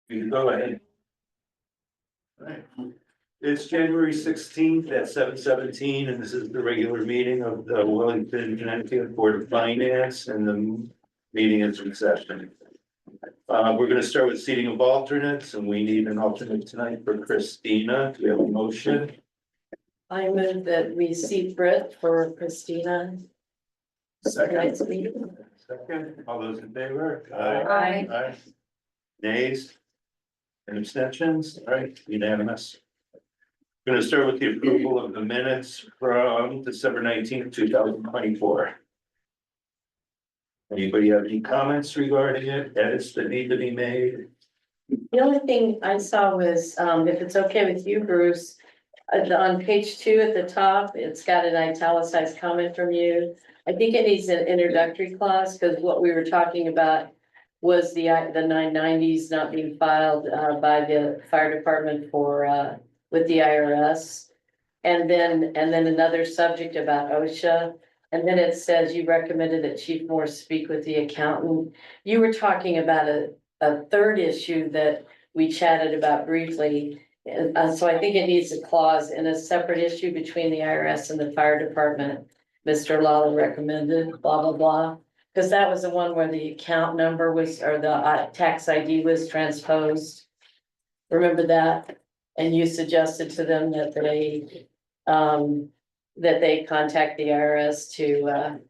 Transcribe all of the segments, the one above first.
You can go ahead. Alright. It's January 16th at 7:17, and this is the regular meeting of the Wellington, Connecticut Board of Finance, and the meeting is in session. We're gonna start with seating of alternates, and we need an alternate tonight for Christina. Do we have a motion? I move that we seat Britt for Christina. Tonight's Second. meeting. Second. All those in favor? Aye. Aye. Nays? And abstentions? All right, unanimous. Going to start with the approval of the minutes from December 19th, 2024. Anybody have any comments regarding it, edits that need to be made? The only thing I saw was, if it's okay with you, Bruce, on page 2 at the top, it's got an italicized comment from you. I think it needs an introductory clause, because what we were talking about was the 990s not being filed by the fire department for with the IRS. And then another subject about OSHA. And then it says you recommended that Chief Morse speak with the accountant. You were talking about a third issue that we chatted about briefly. So I think it needs a clause in a separate issue between the IRS and the fire department. Mr. Lawler recommended, blah, blah, blah. Because that was the one where the account number was, or the tax ID was transposed. Remember that? And you suggested to them that they contact the IRS to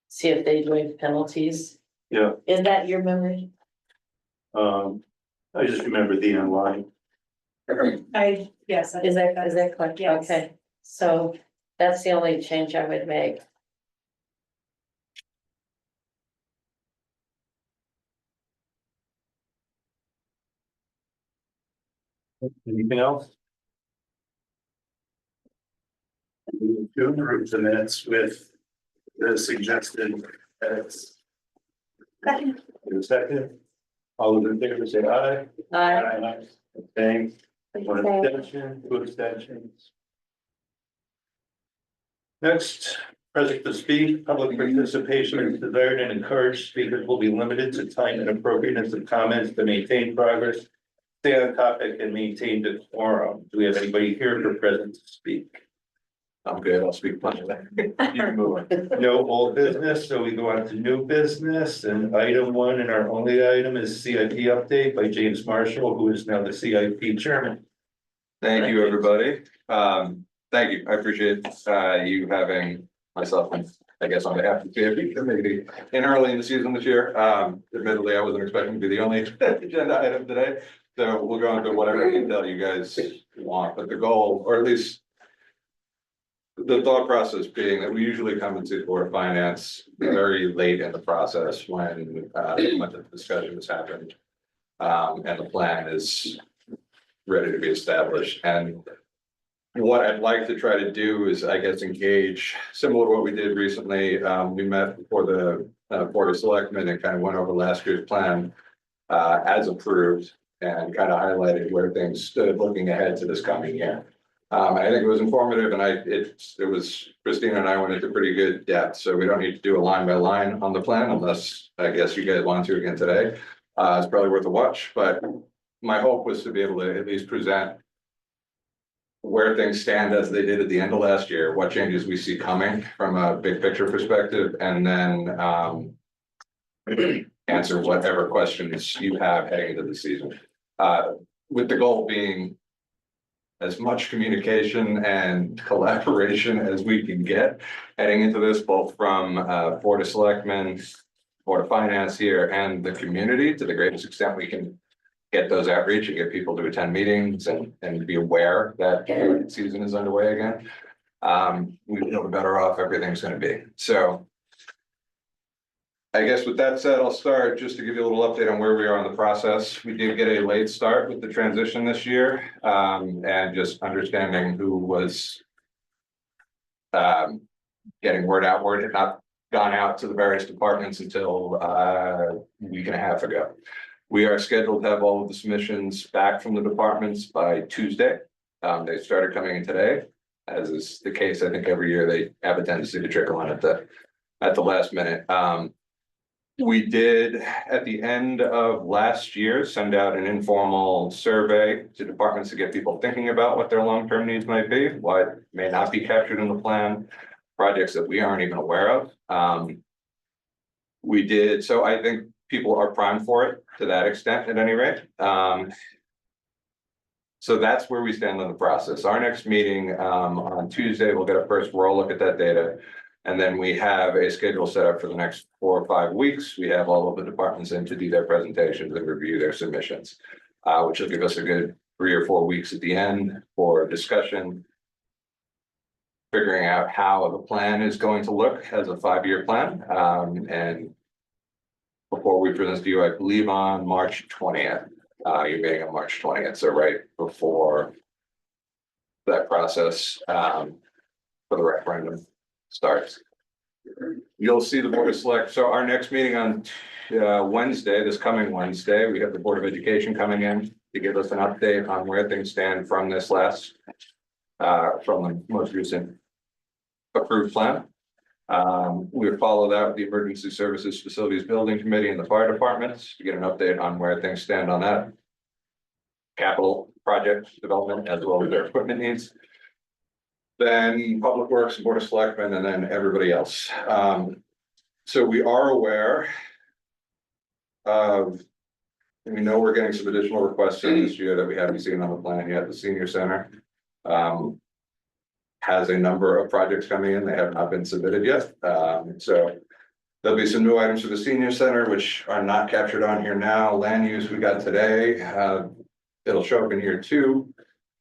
see if they waive penalties. Yeah. Is that your memory? I just remember the online. Yes. Is that correct? Yes. Okay, so that's the only change I would make. Anything else? To approve the minutes with the suggested edits. Second. In a second. All those in favor say aye. Aye. Thanks. One abstention, 2 abstentions. Next, present to speak, public participation is desired and encouraged. Speakers will be limited to time and appropriateness of comments to maintain progress. Stay on topic and maintain the quorum. Do we have anybody here for present to speak? I'm good, I'll speak plenty later. You can move on. No old business, so we go on to new business, and item 1 and our only item is CIP update by James Marshall, who is now the CIP chairman. Thank you, everybody. Thank you, I appreciate you having myself, and I guess on behalf of the CIP committee in early in the season this year. Admittedly, I wasn't expecting to be the only agenda item today, so we'll go into whatever detail you guys want, but the goal, or at least the thought process being that we usually come into Board of Finance very late in the process when the discussion has happened. And the plan is ready to be established. And what I'd like to try to do is, I guess, engage, similar to what we did recently. We met before the Board of Selectmen and kind of went over last year's plan as approved and kind of highlighted where things stood looking ahead to this coming year. I think it was informative, and it was Christina and I went into pretty good depth, so we don't need to do a line by line on the plan unless I guess you guys want to again today. It's probably worth a watch, but my hope was to be able to at least present where things stand as they did at the end of last year, what changes we see coming from a big picture perspective, and then answer whatever questions you have heading into the season. With the goal being as much communication and collaboration as we can get heading into this, both from Board of Selectmen, Board of Finance here, and the community to the greatest extent we can get those outreach and get people to attend meetings and be aware that the season is underway again. We feel the better off everything's going to be. So I guess with that said, I'll start just to give you a little update on where we are in the process. We did get a late start with the transition this year, and just understanding who was getting word out. Word had not gone out to the various departments until a week and a half ago. We are scheduled to have all of the submissions back from the departments by Tuesday. They started coming in today, as is the case. I think every year they have a tendency to trickle in at the last minute. We did, at the end of last year, send out an informal survey to departments to get people thinking about what their long-term needs might be, what may not be captured in the plan, projects that we aren't even aware of. We did, so I think people are primed for it to that extent at any rate. So that's where we stand in the process. Our next meeting on Tuesday, we'll get a first raw look at that data. And then we have a schedule set up for the next 4 or 5 weeks. We have all of the departments in to do their presentations and review their submissions, which will give us a good 3 or 4 weeks at the end for discussion, figuring out how the plan is going to look as a 5-year plan. And before we present to you, I believe on March 20th, you're meeting on March 20th, so right before that process for the referendum starts. You'll see the Board of Select. So our next meeting on Wednesday, this coming Wednesday, we have the Board of Education coming in to give us an update on where things stand from this last, from the most recent approved plan. We'll follow that with the Emergency Services Facilities Building Committee and the Fire Departments to get an update on where things stand on that capital project development as well as their equipment needs. Then Public Works, Board of Selectmen, and then everybody else. So we are aware of, we know we're getting some additional requests in this year that we haven't seen on the plan yet. The Senior Center has a number of projects coming in. They have not been submitted yet. So there'll be some new items for the Senior Center, which are not captured on here now. Land use we got today. It'll show up in here too.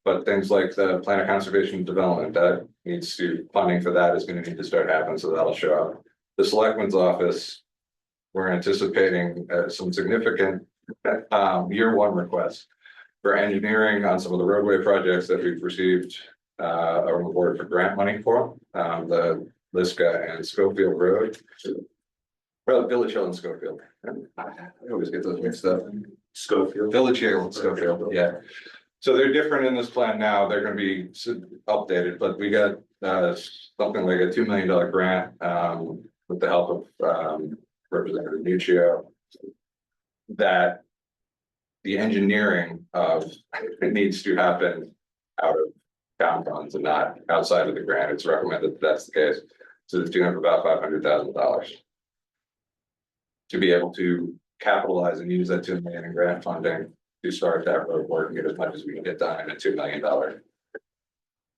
But things like the plan of conservation and development, that needs to, funding for that is going to need to start happening, so that'll show up. The Selectman's office, we're anticipating some significant year 1 requests for engineering on some of the roadway projects that we've received award for grant money for, the Liska and Schofield Road. Well, Village Hill and Schofield. I always get those mixed up. Schofield. Village Hill and Schofield, yeah. So they're different in this plan now. They're gonna be updated, but we got something like a $2 million grant with the help of Representative Nuccio. That the engineering of it needs to happen out of town funds and not outside of the grant. It's recommended that that's the case. So it's doing about $500,000 to be able to capitalize and use that $2 million in grant funding to start that road work and get as much as we can get done in a $2 million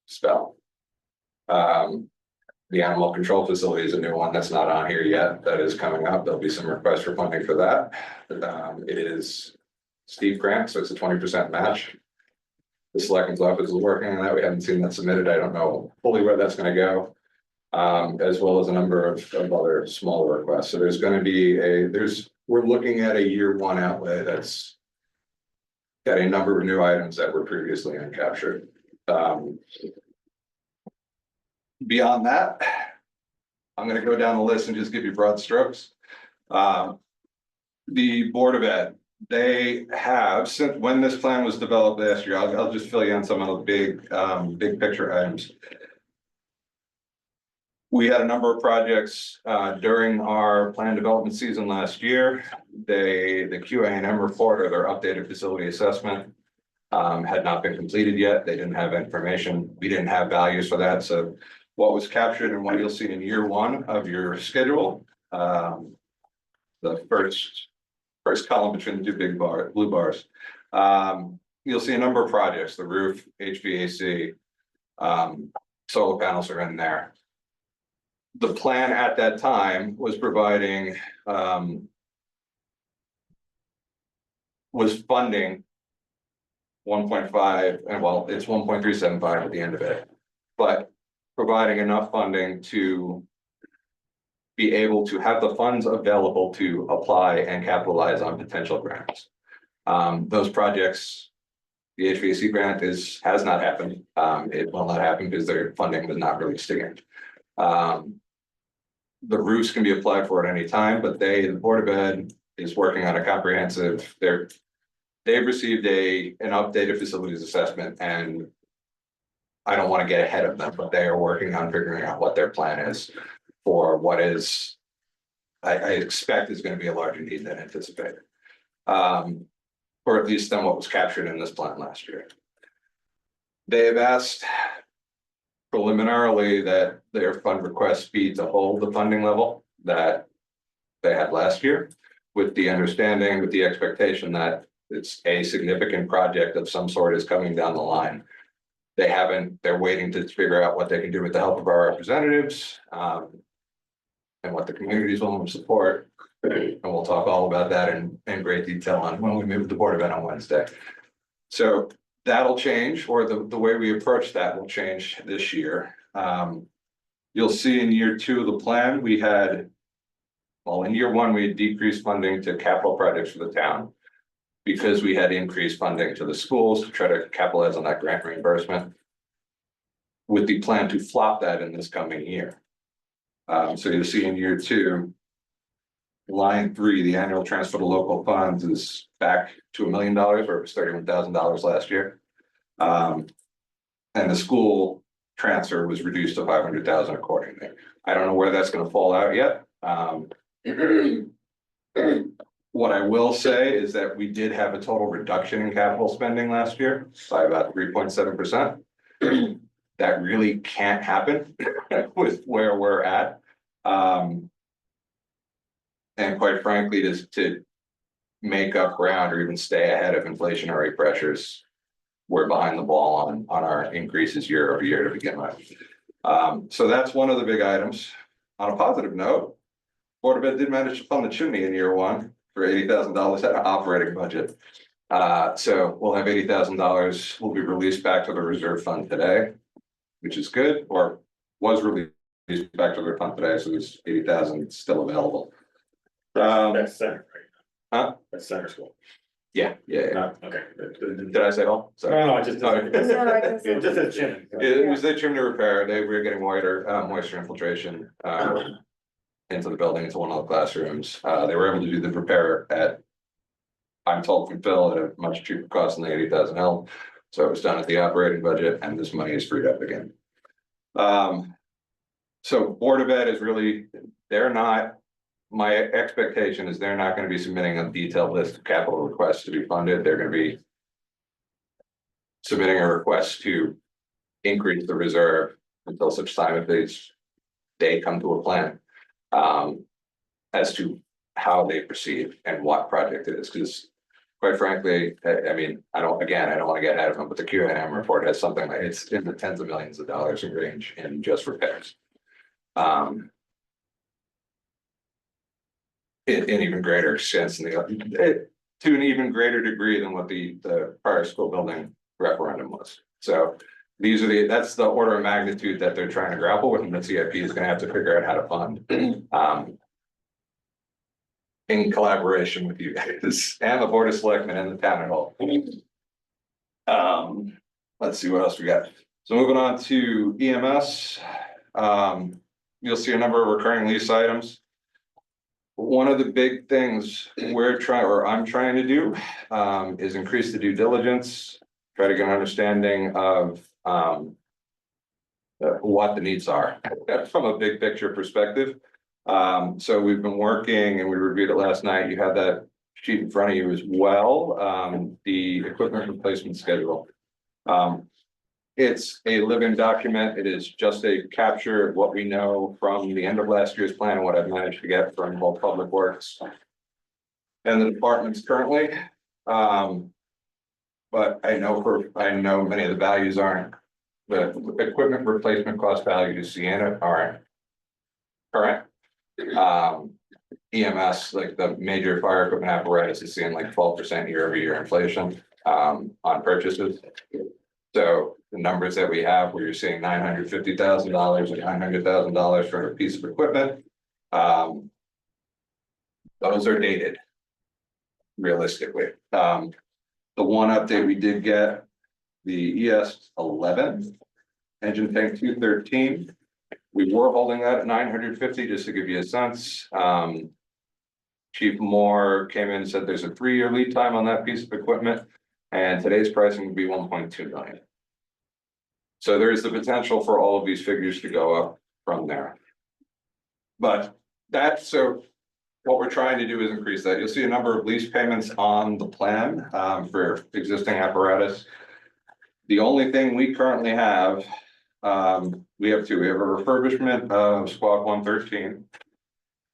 spell. The animal control facility is a new one that's not on here yet. That is coming up. There'll be some requests for funding for that. It is steep grant, so it's a 20% match. The Selectman's office is working on that. We haven't seen that submitted. I don't know fully where that's going to go. As well as a number of other smaller requests. So there's going to be we're looking at a year 1 outlay that's got a number of new items that were previously uncaptured. Beyond that, I'm going to go down the list and just give you broad strokes. The Board of Ed, they have, since when this plan was developed last year, I'll just fill you in some of the big picture items. We had a number of projects during our plan development season last year. The QA&M report, or their updated facility assessment, had not been completed yet. They didn't have information. We didn't have values for that. So what was captured and what you'll see in year 1 of your schedule, the first column between the 2 big blue bars, you'll see a number of projects. The roof, HVAC, solar panels are in there. The plan at that time was providing, was funding 1.5, and well, it's 1.375 at the end of it, but providing enough funding to be able to have the funds available to apply and capitalize on potential grants. Those projects, the HVAC grant has not happened. It will not happen because their funding was not released again. The roofs can be applied for at any time, but the Board of Ed is working on a comprehensive, they've received an updated facilities assessment, and I don't want to get ahead of them, but they are working on figuring out what their plan is for what is I expect is gonna be a larger need than anticipated. Or at least than what was captured in this plan last year. They have asked preliminarily that their fund request be to hold the funding level that they had last year, with the understanding, with the expectation that it's a significant project of some sort is coming down the line. They're waiting to figure out what they can do with the help of our representatives, and what the community is willing to support. And we'll talk all about that in great detail on when we meet with the Board of Ed on Wednesday. So that'll change, or the way we approach that will change this year. You'll see in year two of the plan, in year one, we had decreased funding to capital projects for the town, because we had increased funding to the schools to try to capitalize on that grant reimbursement, with the plan to flop that in this coming year. So you'll see in year two, line 3, the annual transfer to local funds is back to $1 million, where it was $31,000 last year. And the school transfer was reduced to $500,000 accordingly. I don't know where that's going to fall out yet. What I will say is that we did have a total reduction in capital spending last year by about 3.7%. That really can't happen with where we're at. And quite frankly, to make up ground or even stay ahead of inflationary pressures, we're behind the ball on our increases year over year to begin with. So that's one of the big items. On a positive note, Board of Ed did manage to fund the chimney in year one for $80,000 at an operating budget. So we'll have $80,000 will be released back to the reserve fund today, which is good, or was released back to the fund today, so there's 80,000 still available. That's center, right? Huh? That's center school. Yeah. Okay. Did I say all? Sorry. No, just. Okay. Just a chimney. It was the chimney repair. They were getting moisture infiltration into the building, into one of the classrooms. They were able to do the repair at, I'm told from Phil, at a much cheaper cost than the 80,000 held. So it was done at the operating budget, and this money is freed up again. So Board of Ed is really, my expectation is they're not going to be submitting a detailed list of capital requests to be funded. They're going to be submitting a request to increase the reserve until such time as they come to a plan as to how they proceed and what project it is. Because quite frankly, I mean, I don't want to get ahead of them, but the QNM report has something like it's in the tens of millions of dollars in range in just repairs. In even greater extent to an even greater degree than what the prior school building referendum was. So that's the order of magnitude that they're trying to grapple with, and the CIP is going to have to figure out how to fund in collaboration with you guys and the Board of Selectmen and the town at all. Let's see what else we got. So moving on to EMS, you'll see a number of recurring lease items. One of the big things I'm trying to do is increase the due diligence, try to get an understanding of what the needs are from a big picture perspective. So we've been working, and we reviewed it last night. You have that sheet in front of you as well, the equipment replacement schedule. It's a living document. It is just a capture of what we know from the end of last year's plan and what I've managed to get from both Public Works and the departments currently. But I know many of the values aren't, the equipment replacement cost values Sienna aren't current. EMS, like the major fire equipment apparatus, is seeing like 12% year-over-year inflation on purchases. So the numbers that we have, where you're seeing $950,000 and $900,000 for a piece of equipment, those are dated realistically. The one update we did get, the ES11 engine tank 213, we were holding that at 950, just to give you a sense. Chief Moore came in and said there's a 3-year lead time on that piece of equipment, and today's pricing would be 1.2 million. So there is the potential for all of these figures to go up from there. But so what we're trying to do is increase that. You'll see a number of lease payments on the plan, for existing apparatus. The only thing we currently have, we have two. We have a refurbishment of Squad 113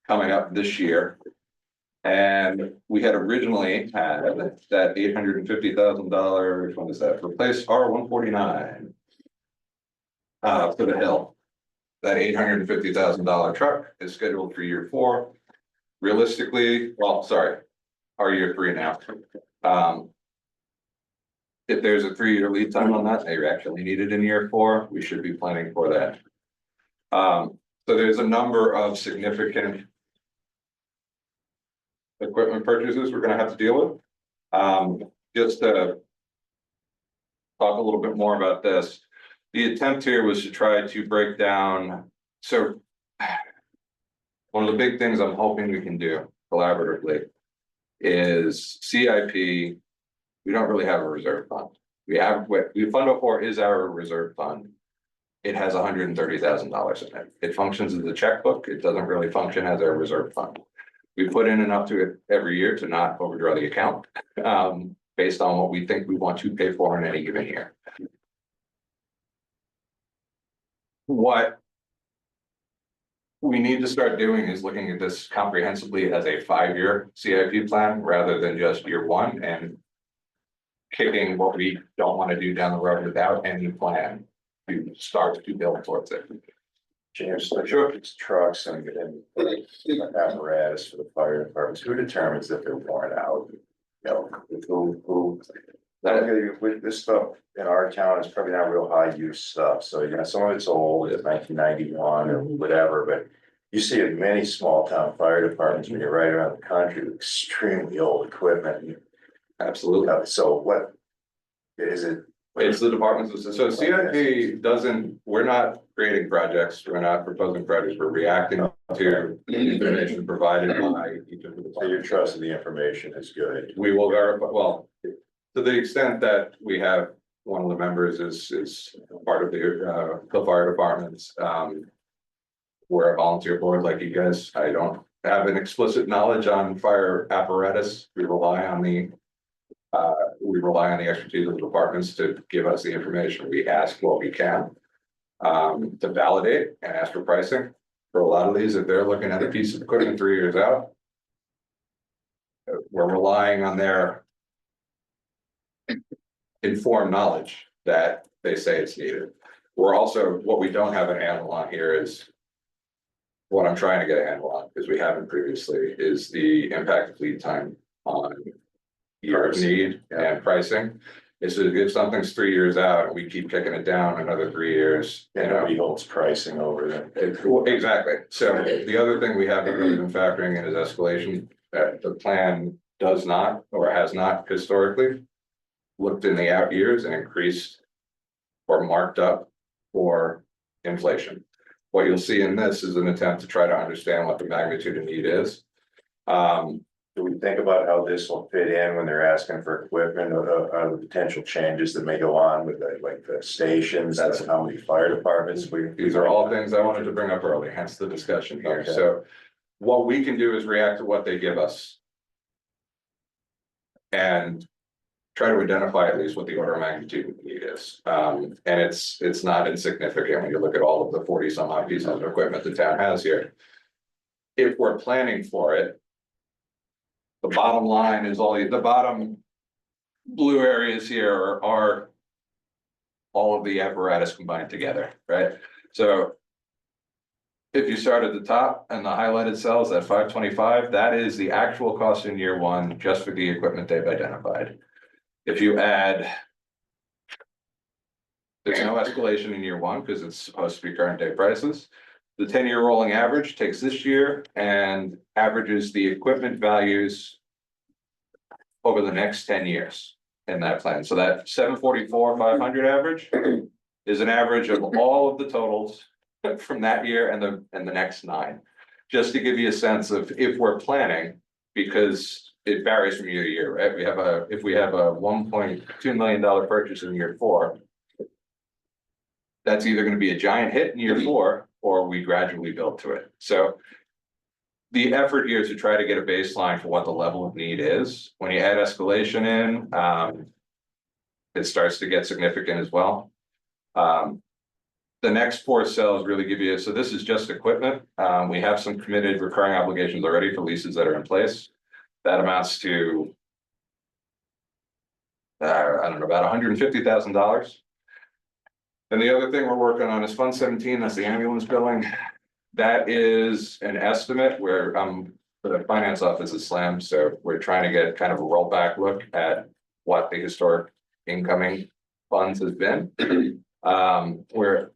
coming up this year. And we had originally had that $850,000, which one is that? Replace R-149 for the hill. That $850,000 truck is scheduled for year 4. Realistically, well, sorry, our year 3 now. If there's a 3-year lead time on that, they actually need it in year 4, we should be planning for that. So there's a number of significant equipment purchases we're gonna have to deal with. Just to talk a little bit more about this, the attempt here was to try to break down, so one of the big things I'm hoping we can do collaboratively is CIP. We don't really have a reserve fund. We have what Fund 04 is our reserve fund. It has $130,000 in it. It functions as a checkbook. It doesn't really function as our reserve fund. We put in enough to it every year to not overdraw the account, based on what we think we want to pay for in any given year. What we need to start doing is looking at this comprehensively as a 5-year CIP plan rather than just year 1 and kicking what we don't want to do down the road without any plan to start to build towards it. James, sure, it's trucks and apparatus for the fire departments. Who determines that they're worn out? You know, who, with this stuff in our town, it's probably not real high use stuff. So, you know, some of it's old, it's 1991 or whatever, but you see in many small town fire departments when you're right around the country with extremely old equipment. Absolutely. So what is it? It's the departments, so CIP doesn't, we're not creating projects, we're not proposing projects, we're reacting to information provided by each of the So your departments. trust in the information is good. We will verify, well, to the extent that we have, one of the members is part of the fire departments. We're a volunteer board like you guys, I don't have an explicit knowledge on fire apparatus, we rely on the expertise of the departments to give us the information. We ask what we can to validate and ask for pricing. For a lot of these, if they're looking at a piece of equipment 3 years out, we're relying on their informed knowledge that they say it's needed. We're also, what we don't have a handle on here is what I'm trying to get a handle on, because we haven't previously, is the impact of lead time on year of need and pricing. Is if something's 3 years out and we keep kicking it down another 3 years, you And know. nobody holds pricing over them. Exactly. So the other thing we haven't really been factoring in is escalation. That the plan does not, or has not historically looked in the out years and increased or marked up for inflation. What you'll see in this is an attempt to try to understand what the magnitude of need is. Do we think about how this will fit in when they're asking for equipment or the potential changes that may go on with the stations? That's how many fire departments we. These are all things I wanted to bring up early, hence the discussion here. Okay. So what we can do is react to what they give us. And try to identify at least what the order of magnitude of need is. And it's not insignificant when you look at all of the 40 some odd pieces of equipment the town has here. If we're planning for it, the bottom line is the bottom blue areas here are all of the apparatus combined together, right? So if you start at the top and the highlighted cells at 525, that is the actual cost in year 1 just for the equipment they've identified. If you add, there's no escalation in year 1 because it's supposed to be current day prices. The 10-year rolling average takes this year and averages the equipment values over the next 10 years in that plan. So that 744, 500 average is an average of all of the totals from that year and the next 9. Just to give you a sense of if we're planning, because it varies from year to year, right? If we have a $1.2 million purchase in year 4, that's either going to be a giant hit in year 4 or we gradually build to it. So the effort here is to try to get a baseline for what the level of need is. When you add escalation in, it starts to get significant as well. The next four cells really give you, so this is just equipment. We have some committed recurring obligations already for leases that are in place. That amounts to, I don't know, about $150,000. And the other thing we're working on is Fund 17, that's the ambulance billing. That is an estimate where the finance office is slammed, so we're trying to get kind of a rollback look at what the historic incoming funds has been. We're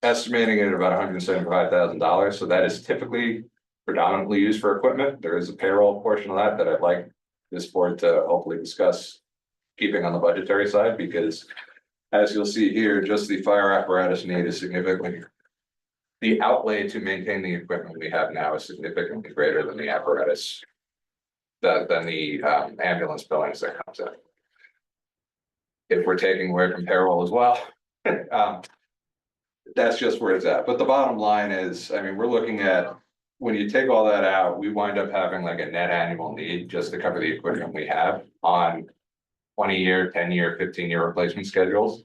estimating it at about $175,000, so that is typically predominantly used for equipment. There is a payroll portion of that I'd like this board to hopefully discuss keeping on the budgetary side, because as you'll see here, just the fire apparatus need is significantly, the outlay to maintain the equipment we have now is significantly greater than the apparatus, than the ambulance billings that comes in. If we're taking away from payroll as well, that's just where it's at. But the bottom line is, I mean, we're looking at, when you take all that out, we wind up having like a net annual need just to cover the equipment we have on 20-year, 10-year, 15-year replacement schedules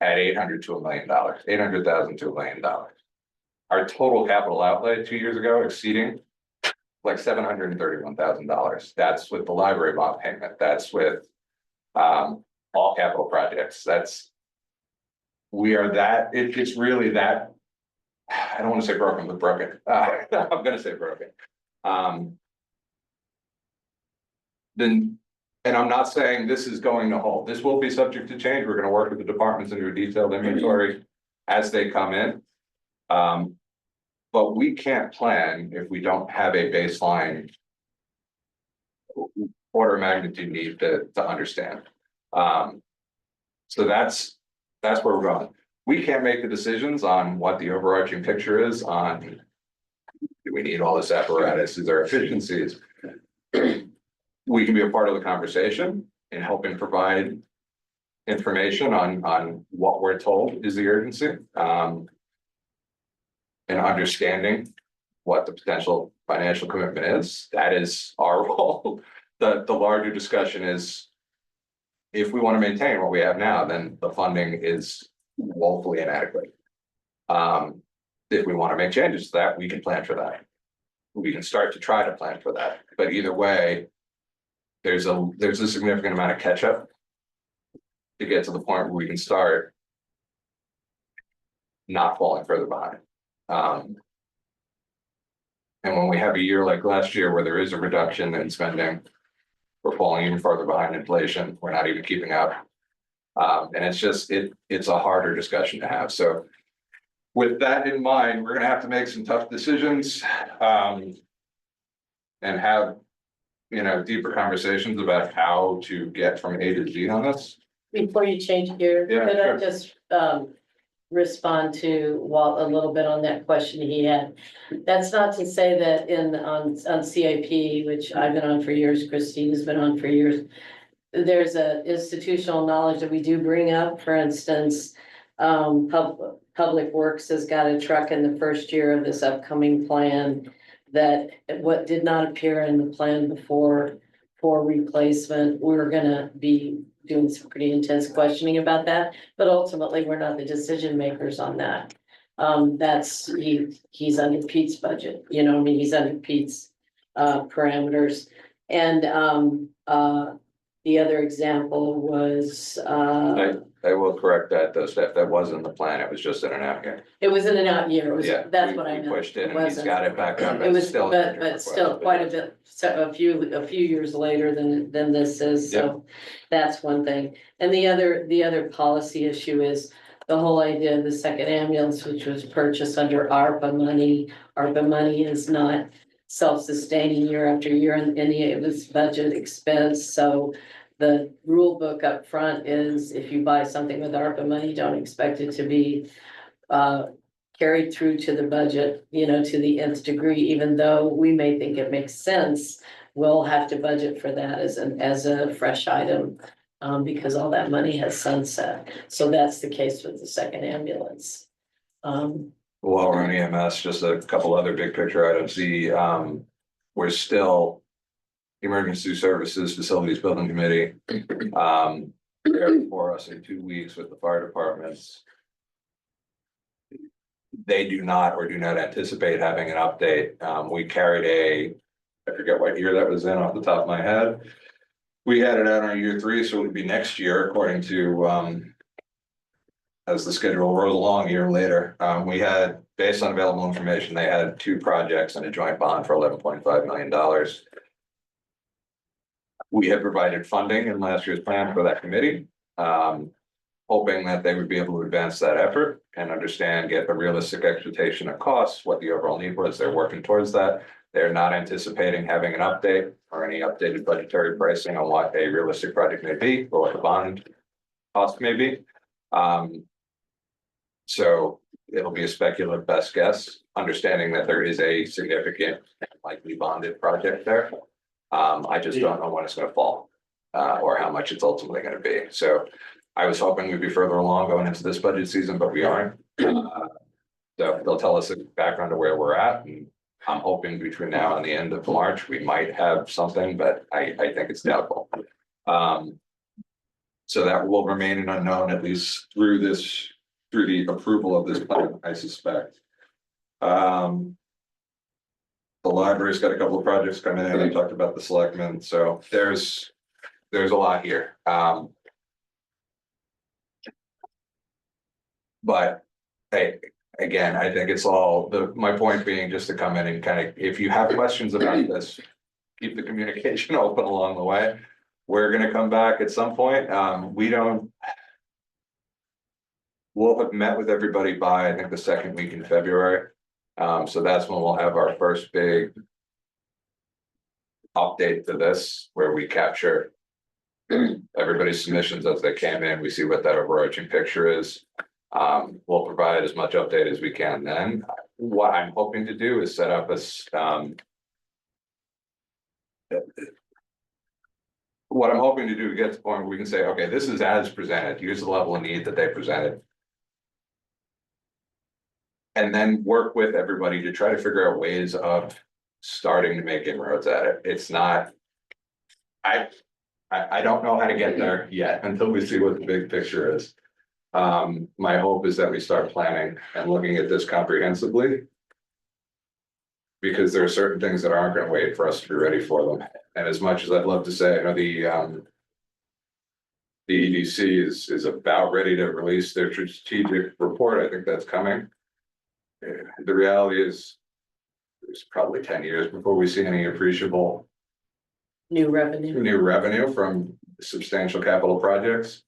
at $800,000 to $1 million, $800,000 to $1 million. Our total capital outlay 2 years ago exceeding like $731,000. That's with the library bond payment. That's with all capital projects. We are that, it's really that, I don't want to say broken, but broken. I'm going to say broken. And I'm not saying this is going to hold. This will be subject to change. We're going to work with the departments and do a detailed inventory as they come in. But we can't plan if we don't have a baseline order of magnitude need to understand. So that's where we're going. We can't make the decisions on what the overarching picture is on, do we need all this apparatus? Is there efficiencies? We can be a part of the conversation in helping provide information on what we're told is the urgency. And understanding what the potential financial commitment is. That is our role. The larger discussion is, if we want to maintain what we have now, then the funding is woefully inadequate. If we want to make changes to that, we can plan for that. We can start to try to plan for that. But either way, there's a significant amount of catch up to get to the point where we can start not falling further behind. And when we have a year like last year where there is a reduction in spending, we're falling even further behind inflation. We're not even keeping up. And it's a harder discussion to have. So with that in mind, we're going to have to make some tough decisions and have, deeper conversations about how to get from A to Z on this. Before you change gear, Yeah, could I sure. just respond to Walt a little bit on that question he had? That's not to say that on CIP, which I've been on for years, Christine's been on for years, there's a institutional knowledge that we do bring up. For instance, Public Works has got a truck in the first year of this upcoming plan that what did not appear in the plan before for replacement. We're gonna be doing some pretty intense questioning about that, but ultimately, we're not the decision makers on that. He's under Pete's budget, he's under Pete's parameters. And the other example was I will correct that though, Steph, that wasn't in the plan. It was just in an out. it was in an out year. It was, Yeah, that's we- what I we meant. pushed it It and he's wasn't. got it back up. It was, Still a but budget still request, quite a bit, so a few years later than this is, so that's one thing. And the other policy issue is the whole idea of the second ambulance, which was purchased under ARPA money. ARPA money is not self-sustaining year after year in any of its budget expense, so the rule book up front is if you buy something with ARPA money, don't expect it to be carried through to the budget, to the nth degree, even though we may think it makes sense. We'll have to budget for that as a fresh item, because all that money has sunset. So that's the case with the second ambulance. while we're on EMS, just a couple other big picture items. We're still Emergency Services Facilities Building Committee. They're for us in 2 weeks with the fire departments. They do not anticipate having an update. We carried I forget what year that was in off the top of my head. We had it out on year 3, so it would be next year according to, as the schedule rolls along a year later. We had, based on available information, they had 2 projects and a joint bond for $11.5 million. We had provided funding in last year's plan for that committee, hoping that they would be able to advance that effort and get a realistic expectation of costs, what the overall need was. They're working towards that. They're not anticipating having an update or any updated budgetary pricing on what a realistic project may be or what the bond cost may be. So it'll be a speculative best guess, understanding that there is a significant likely bonded project there. I just don't know when it's gonna fall, or how much it's ultimately gonna be. So I was hoping we'd be further along going into this budget season, but we aren't. So they'll tell us a background of where we're at, and I'm hoping between now and the end of March, we might have something, but I think it's doubtful. So that will remain an unknown, at least through the approval of this plan, I suspect. The library's got a couple of projects coming in. I talked about the selectmen, so there's a lot here. But hey, again, I think it's all my point being just to come in and kind of, if you have questions about this, keep the communication open along the way. We're gonna come back at some point. We'll have met with everybody by, I think, the 2nd week in February. So that's when we'll have our first big update to this, where we capture everybody's submissions as they came in. We see what that overarching picture is. We'll provide as much update as we can then. What I'm hoping to do is set up what I'm hoping to do to get to the point where we can say, okay, this is as presented, here's the level of need that they presented. And then work with everybody to try to figure out ways of starting to make inroads at it. It's not, I don't know how to get there yet until we see what the big picture is. My hope is that we start planning and looking at this comprehensively. Because there are certain things that aren't gonna wait for us to be ready for them. And as much as I'd love to say, I know the EDC is about ready to release their strategic report. I think that's coming. The reality is, there's probably 10 years before we see any appreciable New revenue. From substantial capital projects.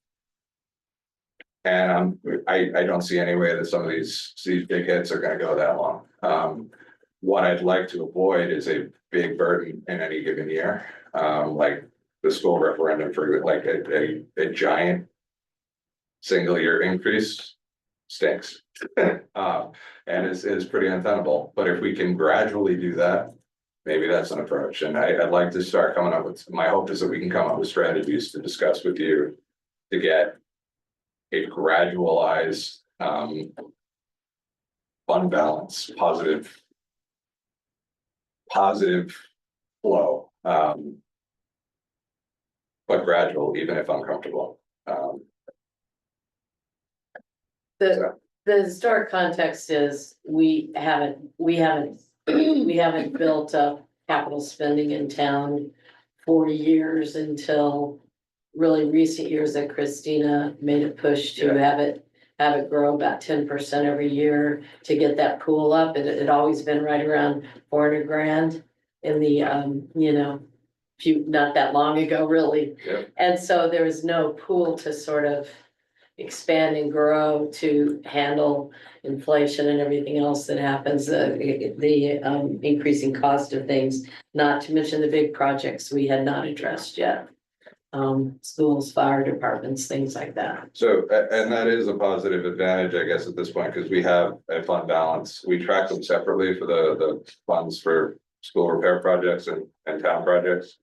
And I don't see any way that some of these big hits are gonna go that long. What I'd like to avoid is a big burden in any given year, like the school referendum for like a giant single year increase stinks. And is pretty untenable, but if we can gradually do that, maybe that's an approach. And I'd like to start coming up with, my hope is that we can come up with strategies to discuss with you to get a gradualized fund balance, positive flow, but gradual, even if uncomfortable. The historic context is we haven't built up capital spending in town for years until really recent years that Christina made a push to have it grow about 10% every year to get that pool up. It had always been right around 400 grand in the, not that long ago, really. Yep. And so there was no pool to sort of expand and grow to handle inflation and everything else that happens, the increasing cost of things, not to mention the big projects we had not addressed yet. Schools, fire departments, things like that. So, and that is a positive advantage, I guess, at this point, because we have a fund balance. We track them separately for the funds for school repair projects and town projects.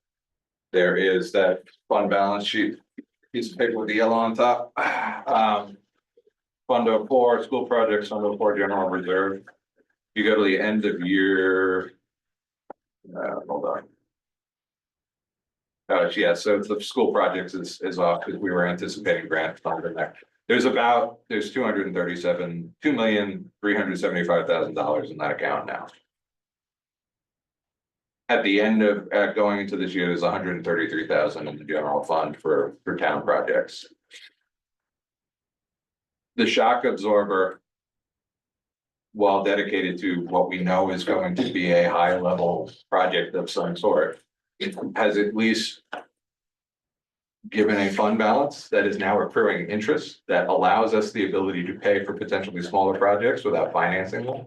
There is that fund balance sheet, piece of paper with the yellow on top. Fund 04, school projects, Fund 04, general reserve. You go to the end of year. Hold on. Yeah, so the school projects is off because we were anticipating grant funding there. There's 2,375,000 in that account now. At the end of, going into this year, there's 133,000 in the general fund for town projects. The shock absorber, while dedicated to what we know is going to be a high level project of some sort, it has at least given a fund balance that is now accruing interest that allows us the ability to pay for potentially smaller projects without financing them.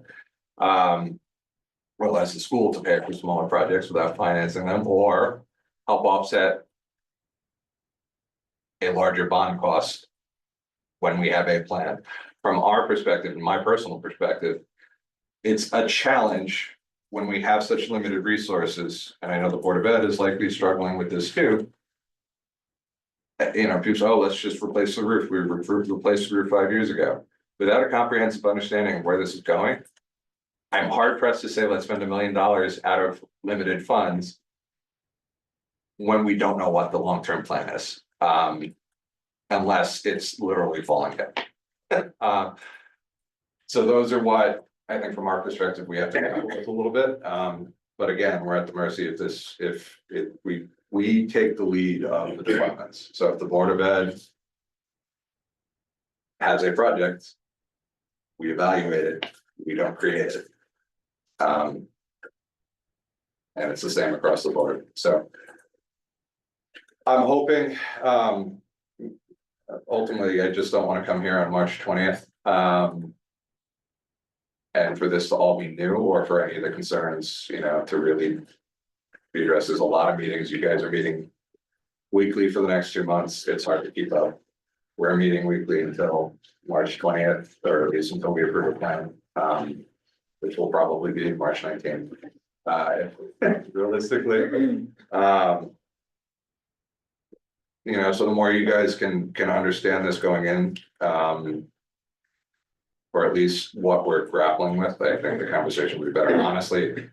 Well, as the school to pay for smaller projects without financing them, or help offset a larger bond cost when we have a plan. From our perspective, and my personal perspective, it's a challenge when we have such limited resources, and I know the Board of Ed is likely struggling with this too. You know, people say, oh, let's just replace the roof. We replaced the roof 5 years ago. Without a comprehensive understanding of where this is going, I'm hard pressed to say, let's spend $1 million out of limited funds when we don't know what the long-term plan is, unless it's literally falling down. So those are what I think from our perspective, we have to deal with a little bit. But again, we're at the mercy of this, if we take the lead of the departments. So if the Board of Ed has a project, we evaluate it, we don't create it. And it's the same across the board. So I'm hoping, ultimately, I just don't want to come here on March 20th. And for this to all be new, or for any of the concerns, you know, to really be addressed. There's a lot of meetings. You guys are meeting weekly for the next 2 months. It's hard to keep up. We're meeting weekly until March 20th, or at least until we approve a plan, which will probably be March 19th. Realistically, you know, so the more you guys can understand this going in, or at least what we're grappling with, I think the conversation will be better. Honestly,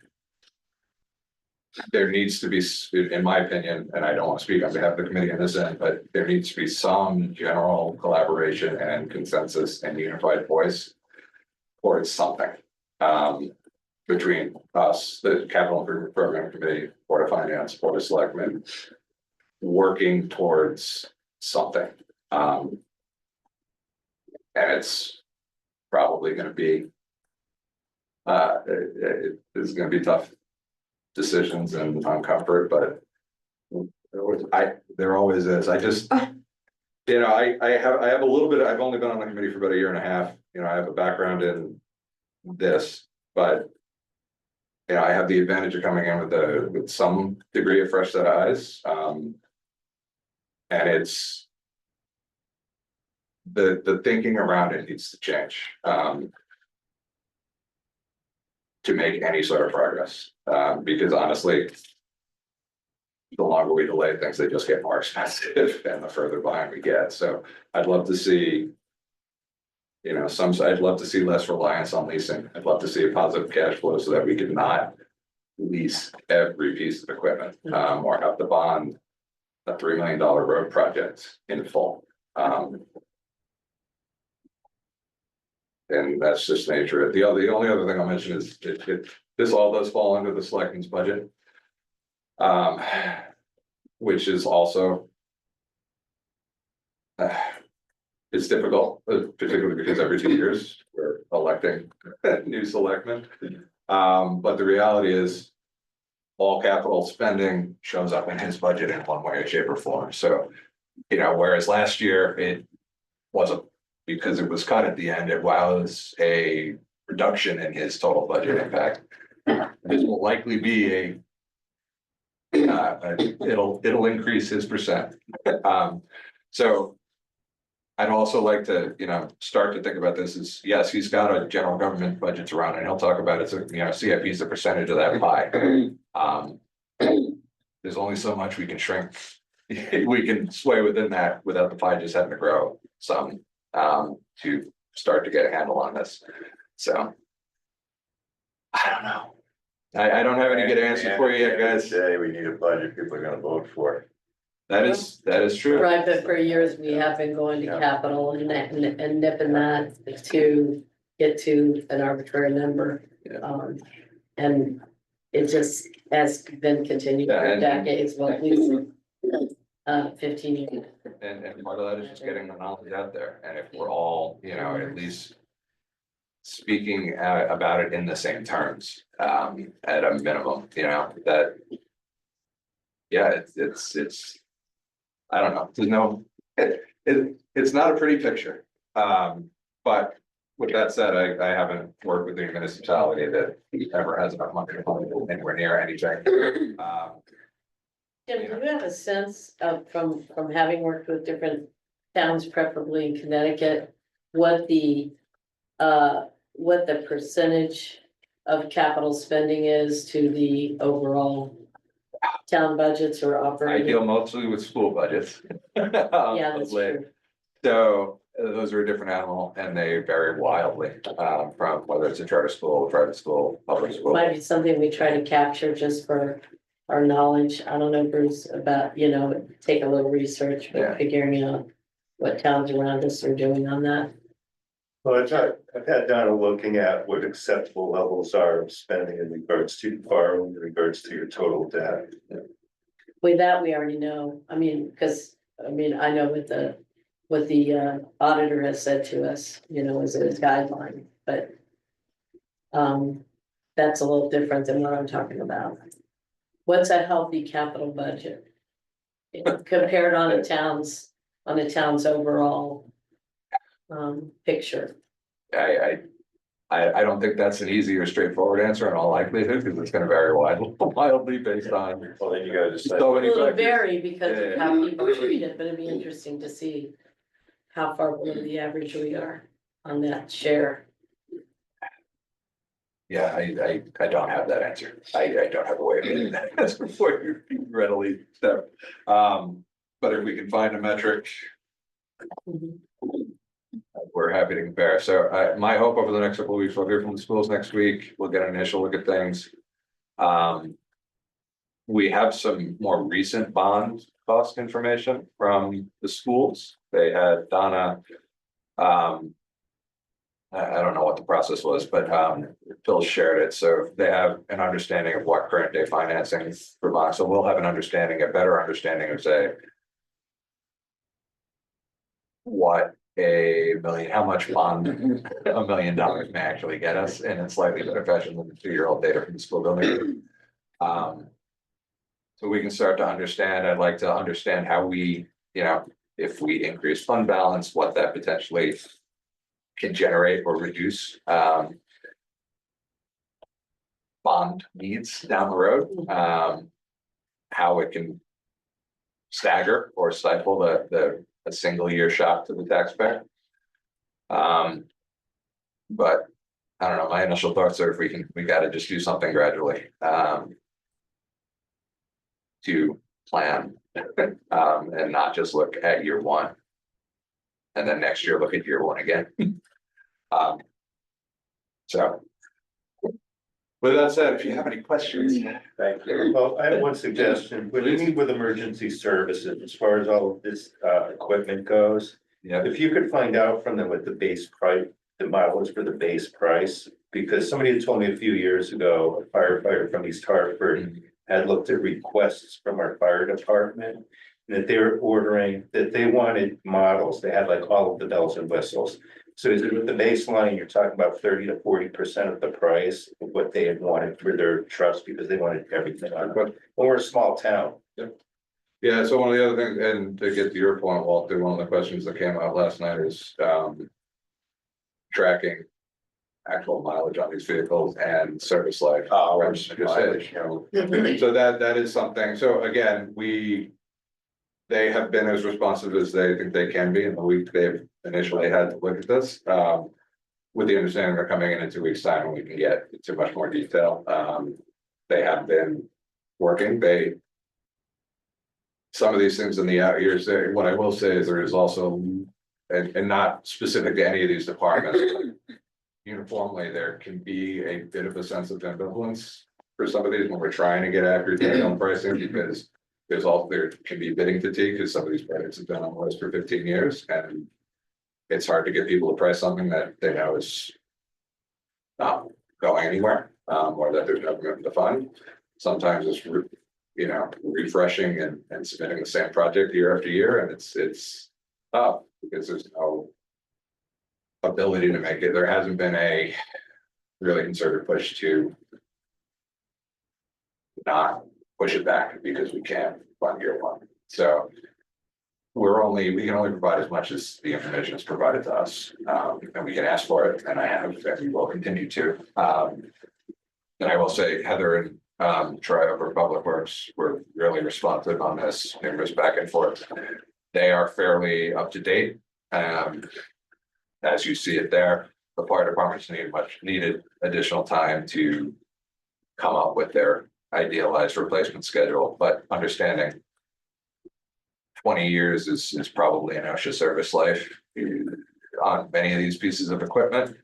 there needs to be, in my opinion, and I don't want to speak on behalf of the committee in this end, but there needs to be some general collaboration and consensus and unified voice towards something. Between us, the Capital Improvement Program Committee, Board of Finance, Board of Selectmen, working towards something. And it's probably going to be, it's going to be tough decisions and uncomfort, but there always is. I just, you know, I have a little bit, I've only been on the committee for about 1.5 years. You know, I have a background in this, but you know, I have the advantage of coming in with some degree of fresh set of eyes. And it's the thinking around it needs to change to make any sort of progress. Because honestly, the longer we delay things, they just get more expensive and the further behind we get. So I'd love to see, you know, I'd love to see less reliance on leasing. I'd love to see a positive cash flow so that we could not lease every piece of equipment, or have to bond a $3 million road project in full. And that's just nature. The only other thing I'll mention is this all does fall under the selectmen's budget. Which is also it's difficult, particularly because every 2 years we're electing new selectmen. But the reality is all capital spending shows up in his budget in one way, shape, or form. So, you know, whereas last year it wasn't, because it was cut at the end, it was a reduction in his total budget impact. This will likely be it'll increase his percent. So I'd also like to, you know, start to think about this as, yes, he's got a general government budgets around, and he'll talk about it. So, you know, CIP is a percentage of that pie. There's only so much we can shrink. We can sway within that without the pie just having to grow some, to start to get a handle on this. So. I don't know. I don't have any good answers for you yet, guys. Today, we need a budget people are gonna vote for. That is true. Right, but for years, we have been going to Yeah. capital and nipping that to get to an arbitrary number. Yeah. And it just has been continued Yeah, for and- decades, well, at least 15 years. And part of that is just getting the knowledge out there, and if we're all, you know, at least. Speaking about it in the same terms, at a minimum, you know, that. Yeah, it's. I don't know, there's no, it's not a pretty picture, but. With that said, I haven't worked with the municipality that ever has enough money to fund anywhere near anything. Jim, do you have a sense of, from having worked with different towns, preferably in Connecticut, what the percentage of capital spending is to the overall town budgets or I operating? deal mostly with school budgets. Yeah, that's true. So those are a different animal and they vary wildly, from whether it's a charter school, private school, public school. Might be something we try to capture just for our knowledge. I don't know, Bruce, about, you know, take a little research, Yeah. but figuring out what towns around us are doing on that. Well, I've had Donna looking at what acceptable levels are of spending in regards to borrowing, in regards to your total debt. With that, we already know. I mean, because, I know what the auditor has said to us, you know, as a guideline, but that's a little different than what I'm talking about. What's a healthy capital budget? Compared on a town's overall picture. I don't think that's an easy or straightforward answer in all likelihood, because it's gonna vary wildly based on Well, then you gotta decide. so many It'll factors. vary because of Yeah. how people treat it, but it'd be interesting to see how far below the average we are on that share. Yeah, I don't have that answer. I don't have a way of getting that answer for you readily, so. But if we can find a metric, we're happy to compare. So my hope over the next couple of weeks, we'll hear from the schools next week. We'll get an initial look at things. We have some more recent bond cost information from the schools. They had Donna. I don't know what the process was, but Phil shared it. So they have an understanding of what current day financing for bonds. So we'll have an understanding, a better understanding of, say, what how much bond $1 million may actually get us in a slightly better fashion than the 2-year-old data from the school building. So we can start to understand, I'd like to understand how we, you know, if we increase fund balance, what that potentially can generate or reduce bond needs down the road. How it can stagger or stifle a single year shock to the taxpayer. But I don't know, my initial thoughts are if we gotta just do something gradually. To plan, and not just look at year one. And then next year, look at year one again. So. With that said, if you have any questions. Thank you. Well, I have one suggestion. When you meet with emergency services, as far as all of this equipment goes, Yeah, if you could find out from them what the base price, the mileage for the base price, because somebody had told me a few years ago, a firefighter from East Hartford had looked at requests from our fire department. And that they were ordering, that they wanted models, they had like all of the bells and whistles. So is it with the baseline, you're talking about 30 to 40% of the price of what they had wanted for their trucks, because they wanted everything on, but we're a small town. yeah, so one of the other things, and to get to your point, Walter, one of the questions that came out last night is tracking actual mileage on these vehicles and service life. Hours, Just mileage, said. So that is something, so again, they have been as responsive as they think they can be in the week they've initially had to look at this. With the understanding they're coming in 2 weeks' time and we can get into much more detail. They have been working, some of these things in the out years, what I will say is there is also and not specific to any of these departments. Uniformly, there can be a bit of a sense of ambivalence for some of these when we're trying to get accurate data on pricing, because there can be bidding fatigue, because some of these projects have been on the list for 15 years, and it's hard to get people to price something that they know is not going anywhere, or that there's no commitment to fund. Sometimes it's, refreshing and submitting the same project year after year, and it's tough because there's no ability to make it. There hasn't been a really concerted push to not push it back because we can't fund year one. So we can only provide as much as the information is provided to us, and we can ask for it, and I have, and we will continue to. And I will say Heather and Troy over Public Works were really responsive on this. It was back and forth. They are fairly up to date. As you see it there, the fire departments need much needed additional time to come up with their idealized replacement schedule, but understanding 20 years is probably an OSHA service life on many of these pieces of equipment.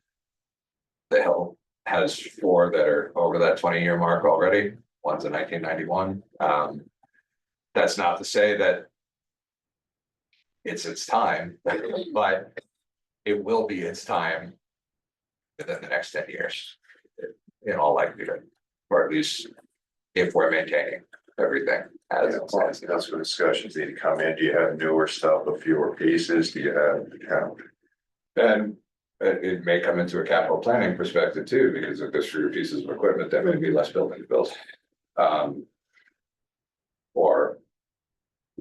The Hill has 4 that are over that 20-year mark already. One's in 1991. That's not to say that it's its time, but it will be its time within the next 10 years, in all likelihood, or at least if we're maintaining everything as it stands. That's where discussions need to come in. Do you have newer stuff with fewer pieces? Do you have, And it may come into a capital planning perspective too, because if there's fewer pieces of equipment, there may be less buildings built. Or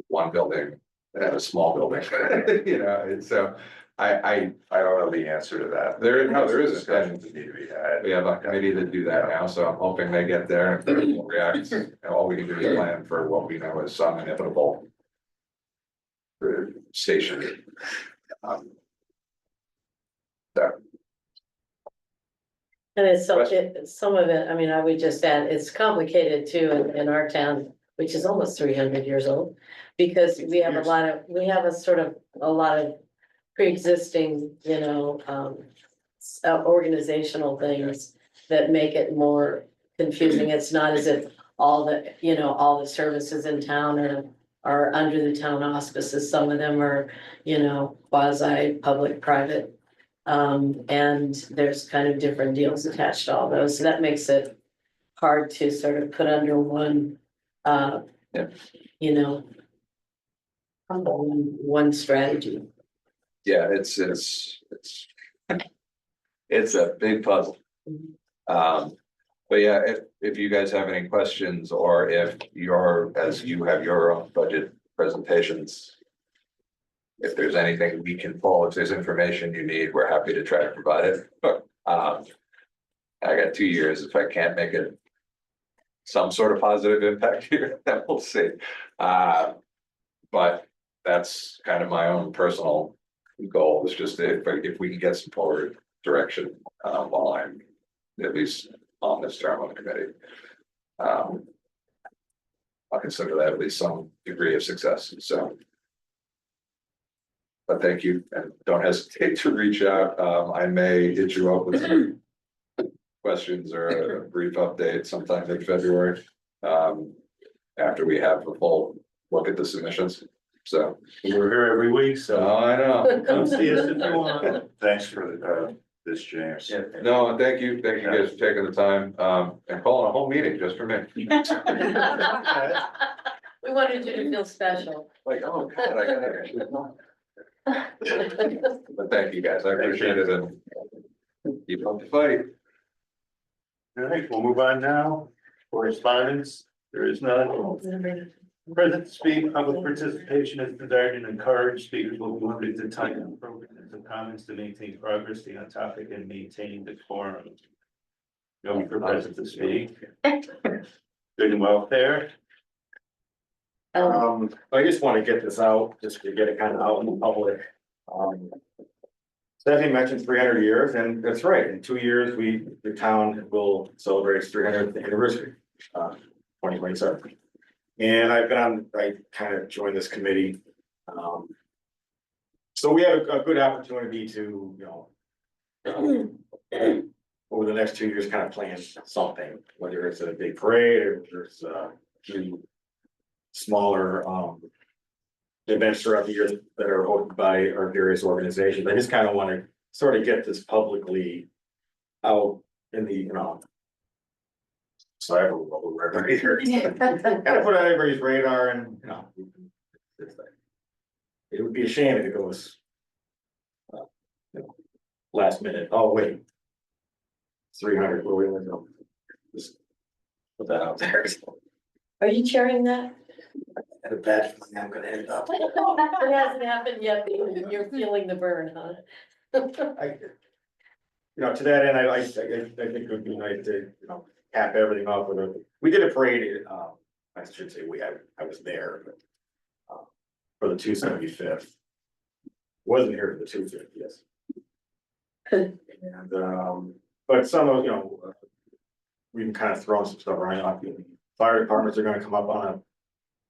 one building and a small building, it's so I don't know the answer to that. there isn't. Discussions that need to be had. We have a committee that do that now, so I'm hoping they get there and if they will react. And all we can do is plan for what we know is some inevitable station. And it's some of it, I mean, I would just add, it's complicated too in our town, which is almost 300 years old. Because we have a lot of pre-existing, organizational things that make it more confusing. It's not as if all the services in town are under the town auspices. Some of them are, quasi public, private. And there's kind of different deals attached to all those. So that makes it hard to sort of put under one, one strategy. Yeah, it's a big puzzle. But yeah, if you guys have any questions, or if as you have your own budget presentations, if there's anything we can pull, if there's information you need, we're happy to try to provide it. I got 2 years. If I can't make it some sort of positive impact here, then we'll see. But that's kind of my own personal goal, is just if we can get some forward direction while I'm at least on this term on the committee. I'll consider that at least some degree of success, so. But thank you, and don't hesitate to reach out. I may hit you up with some questions or a brief update sometime in February. After we have a full look at the submissions, so. We're here every week, so I know. come see us if you want. Thanks for this, James. Yeah. No, thank you guys for taking the time, and calling a whole meeting just for me. We wanted you to feel special. Like, oh God, I gotta actually. But thank you guys, I appreciate it, and keep up the fight. All right, we'll move on now. Correspondence, there is none. Present to speak, public participation is desired and encouraged. Speakers will be limited to time and appropriateness of comments to maintain progress, stay on topic, and maintaining the quorum. No one for present to speak. Good and welfare. I just want to get this out, just to get it kind of out in the public. Stephanie mentioned 300 years, and that's right. In 2 years, the town will celebrate its 300th anniversary, 2027. And I kind of joined this committee So we have a good opportunity to, over the next 2 years, kind of plan something, whether it's a big parade or there's few smaller events throughout the year that are hosted by our various organizations. I just kind of want to sort of get this publicly out in the, so everybody here. Kind of put on everybody's radar and, it's like, it would be a shame if it goes last minute, oh, wait. 300, where we went to. Just put that out there. Are you chairing that? And a bad feeling I'm gonna end up. It hasn't happened yet, but you're feeling the burn, huh? To that end, I think it would be nice to, cap everything off with we did a parade, I should say, I was there. For the 275th. Wasn't here for the 250th, yes. And, but some of, we've kind of thrown some stuff around. Fire departments are gonna come up on a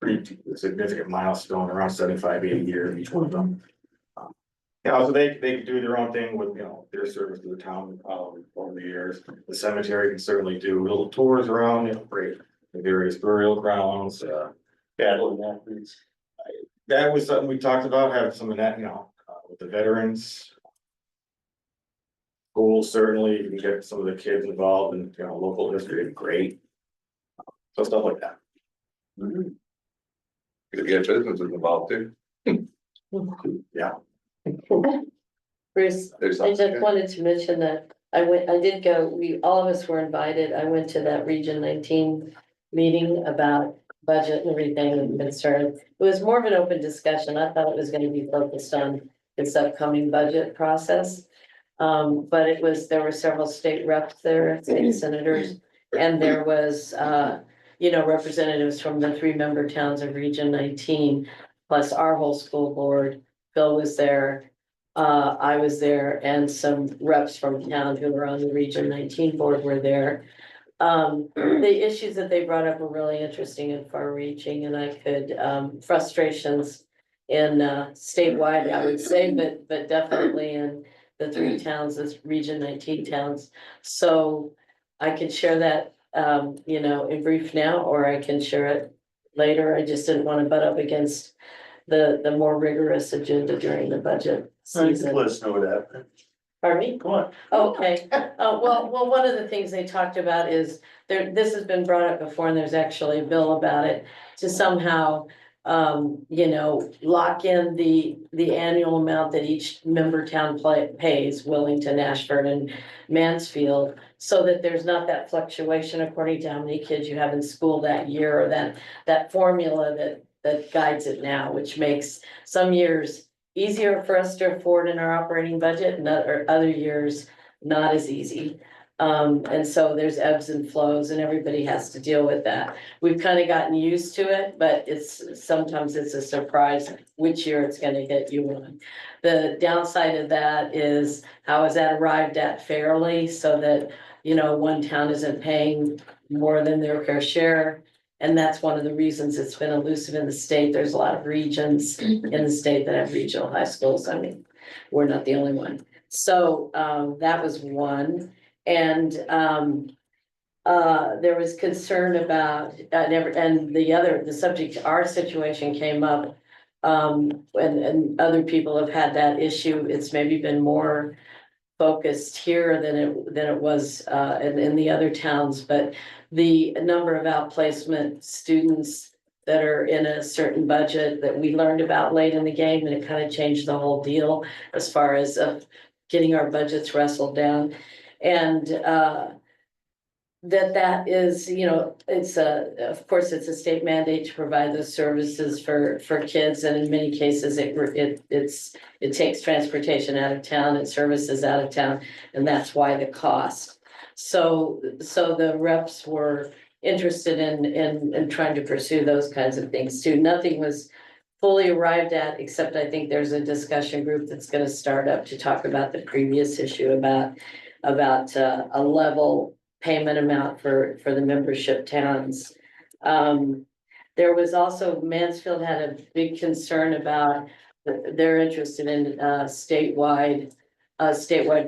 pretty significant milestone, around 75, 80 years, each one of them. So they can do their own thing with, their service to the town, over the years. The cemetery can certainly do little tours around, great, the various burial grounds, that was something we talked about, having some of that, with the veterans. Schools, certainly, you can get some of the kids involved in, local history, great. So stuff like that. Could get businesses involved too. Yeah. Bruce, There's I something. just wanted to mention that I did go, all of us were invited. I went to that Region 19 meeting about budget and everything and concern. It was more of an open discussion. I thought it was gonna be focused on this upcoming budget process. But there were several state reps there, state senators, and there was, representatives from the 3 member towns of Region 19, plus our whole school board. Bill was there, I was there, and some reps from town who were on the Region 19 board were there. The issues that they brought up were really interesting and far reaching, and I could, frustrations in, statewide, I would say, but definitely in the 3 towns, this Region 19 towns. So I could share that, in brief now, or I can share it later. I just didn't want to butt up against the more rigorous agenda during the budget season. Let us know what happened. Pardon me? Come on. Okay, well, one of the things they talked about is this has been brought up before, and there's actually a bill about it to somehow, lock in the annual amount that each member town pays Wellington, Ashford, and Mansfield, so that there's not that fluctuation according to how many kids you have in school that year, or that formula that guides it now, which makes some years easier for us to afford in our operating budget, and other years not as easy. And so there's ebbs and flows, and everybody has to deal with that. We've kind of gotten used to it, but sometimes it's a surprise which year it's gonna hit you on. The downside of that is, how is that arrived at fairly, so that, one town isn't paying more than their fair share. And that's one of the reasons it's been elusive in the state. There's a lot of regions in the state that have regional high schools. I mean, we're not the only one. So that was one. And there was concern about, and the subject, our situation came up. And other people have had that issue. It's maybe been more focused here than it was in the other towns, but the number of outplacement students that are in a certain budget that we learned about late in the game, and it kind of changed the whole deal as far as getting our budgets wrestled down. And that is, it's of course, it's a state mandate to provide those services for kids, and in many cases, it takes transportation out of town and services out of town, and that's why the cost. So the reps were interested in trying to pursue those kinds of things too. Nothing was fully arrived at, except I think there's a discussion group that's gonna start up to talk about the previous issue about a level payment amount for the membership towns. There was also, Mansfield had a big concern about they're interested in statewide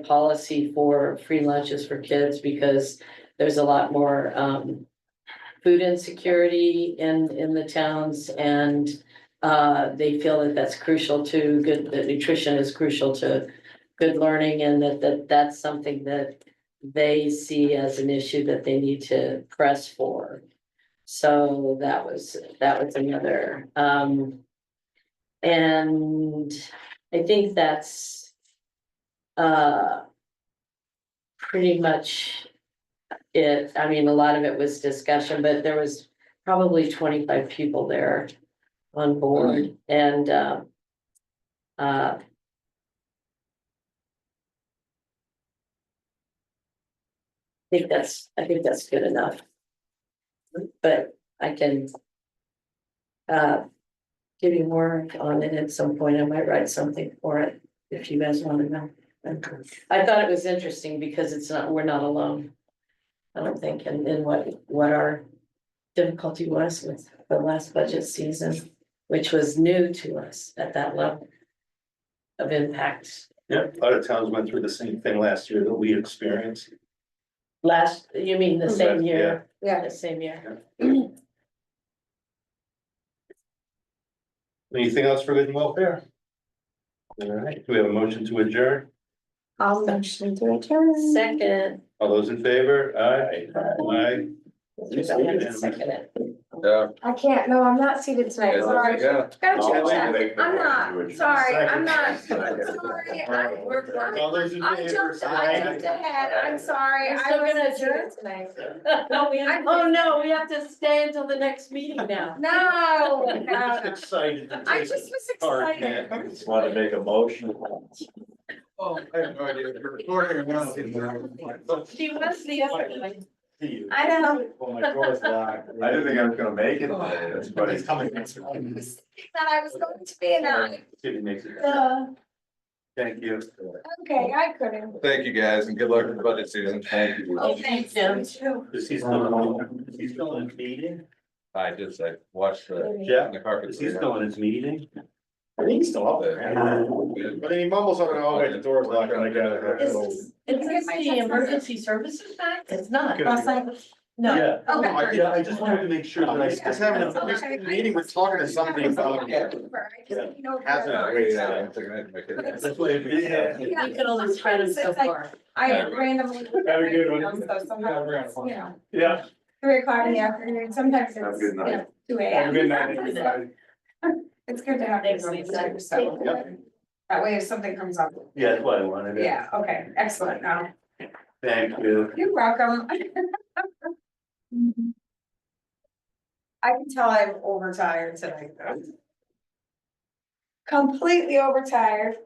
policy for free lunches for kids because there's a lot more food insecurity in the towns and they feel that that's crucial to that nutrition is crucial to good learning and that's something that they see as an issue that they need to press for. So that was another, and I think that's pretty much it. I mean, a lot of it was discussion, but there was probably 25 people there on board and I think that's good enough. But I can give you more on it at some point. I might write something for it if you guys want to know. I thought it was interesting because we're not alone. I don't think in what our difficulty was with the last budget season, which was new to us at that level of impact. Yep, a lot of towns went through the same thing last year that we experienced. You mean the same year? Yeah. The same year. Anything else for good and welfare? All right, do we have a motion to adjourn? I'll motion to adjourn. Second. All those in favor? Aye. Aye. Second it. Yeah. I can't, no, I'm not seated tonight, sorry. Yeah. Gotta check Make that. the I'm not, motion to sorry, adjourn. I'm not, Second. sorry, All those in I favor? jumped Aye. ahead, I'm sorry, We're I still gonna wasn't adjourn? seated tonight. No, oh no, we have to stay until the next meeting now. No, I'm just no, excited. to I take just was part, excited. man. Just wanted to make a motion. Oh, I have no idea if you're recording or not. She was the other night. See you. I know. Well, my door's locked. I didn't think I was gonna make it today, that's But funny. he's coming next week. I was thinking that I was going to be, and See if he makes it. Thank you. okay, I couldn't. Thank you, guys, and good luck with the budget season. Thank you. Oh, thanks, Jim. Is he still in his meeting? I did say, watch the Jeff, carpet. is he still in his meeting? I think he's still up there. But then he mumbles on, oh wait, the door's locked, and I gotta. Is this the emergency services back? It's not. Last night? No. Yeah. Okay. Yeah, I just wanted to make sure that I. Just having a meeting, we're talking to somebody about. Hasn't waited. That's why. Yeah. You can only spread them so far. I randomly. Have a good one. So sometimes, you know, Yeah. 3 o'clock in the afternoon, sometimes Have a it's, good you know, night. 2 Have a a.m. good night, everybody. It's good to have Thanks, this Lisa. so that way if something comes up, Yeah, that's why I wanted it. yeah, okay, excellent, now, Thank you. you're welcome. I can tell I'm overtired tonight though. Completely overtired,